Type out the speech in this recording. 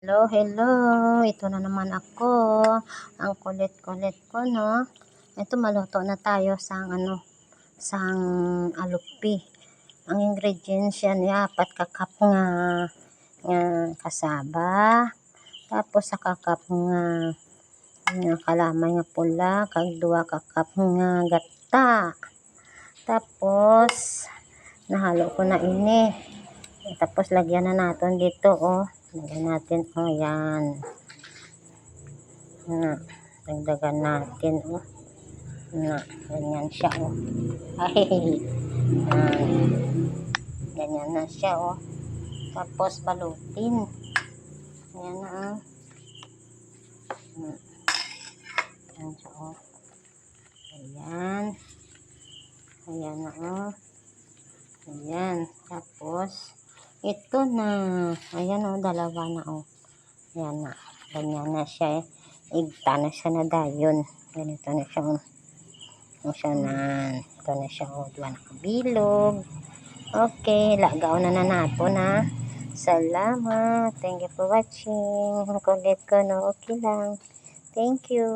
Hello, hello. Ito na naman ako. Ang kulit-kulit ko, no? Ito, maluto na tayo sa sang alupi. Ang ingredients yan, apat ka cup nga kasaba. Tapos sa kakap nga kalamay nga pula, kag 2 ka cup nga gata. Tapos nahalo ko na ini. Tapos lagyan na natin dito, oh. Lagyan natin, oh, yan. Dagdagan natin, oh. Ganyan siya, oh. Ay, ganyan na siya, oh. Tapos balutin. Ayan na, oh. Ayan siya, oh. Ayan. Ayan na, oh. Ayan. Tapos, ito na. Ayan, oh, dalawa na, oh. Ayan na. Ganyan na siya, eh. Igta na siya na dayon. Ganito na siya, oh. Ito na siya, oh. 2 na kabilog. Okay, lagaw na nato na. Salamat. Thank you for watching. Kulit ko, no? Okay lang. Thank you.